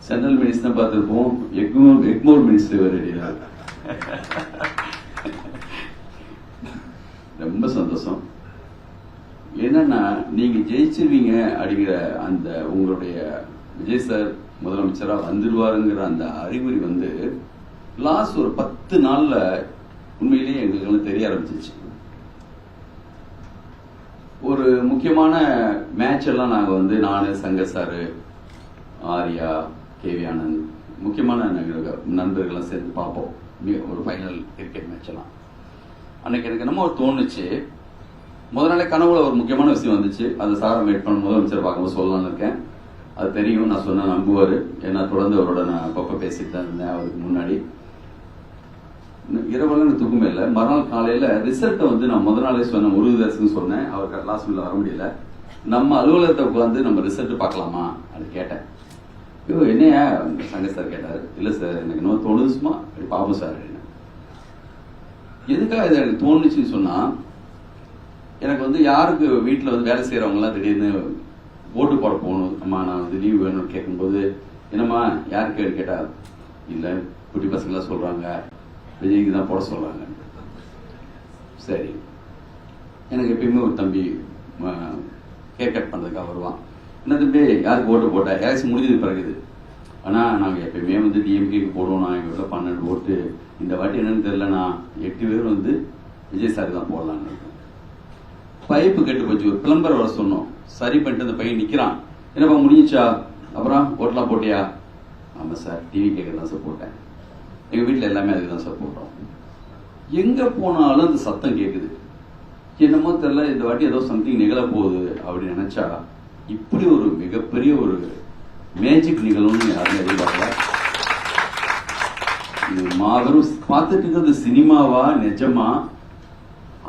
Central minister பார்த்திருப்போம், Egmore minister ரெடியா. ரொம்ப சந்தோஷம். என்னன்னா நீங்க ஜெயிச்சிருவீங்க அப்படிங்கிற அந்த உங்களுடைய விஜய் சார் முதலமைச்சரா வந்துடுவாருங்கிற அந்த அறிகுறி வந்து லாஸ்ட் ஒரு 10 நாள்ல உண்மையிலேயே எங்களுக்கு தெரிய ஆரம்பிச்சிச்சு. ஒரு முக்கியமான மேட்ச் எல்லாம் நாங்க வந்து நானு, சங்கர் சாரு, ஆர்யா, கேவி ஆனந்த், முக்கியமான நண்பர்கள்லாம் சேர்ந்து பார்ப்போம் ஒரு ஃபைனல் கிரிக்கெட் மேட்ச் எல்லாம். அன்னைக்கு எனக்கு என்னமோ தோணுச்சு, முதல் நாளே கனவுல ஒரு முக்கியமான விஷயம் வந்துச்சு. அது சாரை மீட் பண்ண முதலமைச்சர் பார்க்கும்போது சொல்லலாம்னு இருக்கேன். அது தெரியும், நான் சொன்ன நம்புவாரு. ஏன்னா தொடர்ந்து அவரோட நான் அப்பப்ப பேசிட்டு தான் இருந்தேன். அவருக்கு முன்னாடி இரவெல்லாம் எனக்கு தூக்கமே இல்லை. மறுநாள் காலையில ரிசல்ட்டை வந்து நான் முதல் நாளே சொன்னேன், முருகதாசுன்னு சொன்னேன். அவருக்கு லாஸ்ட் மில்ல வர முடியல. நம்ம அலுவலகத்தை உட்காந்து நம்ம ரிசல்ட் பார்க்கலாமா அப்படின்னு கேட்டேன். ஐயோ என்னையா சங்கர் சார் கேட்டாரு. இல்ல சார் எனக்கு இன்னும் தோணுது, சும்மா அப்படி பாப்போம் சார் அப்படின்னு. எதுக்காக இது எனக்கு தோணுச்சுன்னு சொன்னா, எனக்கு வந்து யாருக்கு வீட்டில் வந்து வேலை செய்யறவங்க எல்லாம் திடீர்னு ஓட்டு போட போகணும், அம்மா நான் வந்து லீவ் வேணும்னு கேட்கும்போது, என்னம்மா யாருக்கு கேட்டா, இல்ல குட்டி பசங்களாம் சொல்றாங்க விஜய்க்கு தான் போட சொல்றாங்க. சரி, எனக்கு எப்பயுமே ஒரு தம்பி கேக் கட் பண்றதுக்காக வருவான். என்ன தம்பி யாருக்கு ஓட்டு போட்டா, எலெக்ஷன் முடிஞ்சது பிறகுது. ஆனா நாங்க எப்பயுமே வந்து டிஎம்கேக்கு போடுவோம். நான் எங்க 12 ஓட்டு, இந்த வாட்டி என்னன்னு தெரியலண்ணா 8 பேர் வந்து விஜய் சாருக்கு தான் போடலான்னு. பைப்பு கெட்டு போச்சு, ஒரு பிளம்பர் வர சொன்னோம். சரி பண்ணிட்டு அந்த பையன் நிக்கிறான். என்னப்பா முடிஞ்சிச்சா, அப்புறம் ஓட்டலாம் போட்டியா? ஆமா சார், டிவி கேட்க தான் சார் போட்டேன். எங்க வீட்டுல எல்லாமே அதுக்கு தான் சார் போட்டோம். எங்க போனாலும் அந்த சத்தம் கேக்குது. என்னமோ தெரியல, இந்த வாட்டி ஏதோ சம்திங் நிகழ போகுது அப்படின்னு நினைச்சா, இப்படி ஒரு மிகப்பெரிய ஒரு மேஜிக் நிகழும்னு யாரும் எதிர்பார்க்கல. இது மாபெரும். பார்த்துட்டு இருக்கிறது சினிமாவா நிஜமா?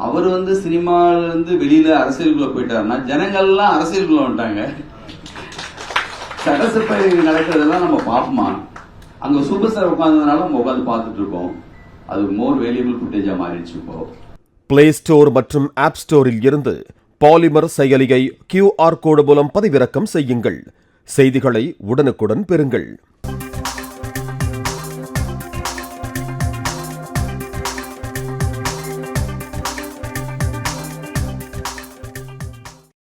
அவர் வந்து சினிமால இருந்து வெளியில அரசியலுக்குள்ள போயிட்டாருன்னா, ஜனங்கள்லாம் அரசியலுக்குள்ள வந்துட்டாங்க. சட்டசபை நடக்கிறதெல்லாம் நம்ம பார்ப்போமா? அங்க சூப்பர் ஸ்டார் உட்கார்ந்ததுனால நம்ம உட்காந்து பார்த்துட்டு இருக்கோம். அது மோர் வேல்யூபிள் ஃபுட்டேஜா மாறிடுச்சு இப்போ. பிளே ஸ்டோர் மற்றும் ஆப் ஸ்டோரில் இருந்து பாலிமர் செயலியை QR கோடு மூலம் பதிவிறக்கம் செய்யுங்கள். செய்திகளை உடனுக்குடன் பெறுங்கள்.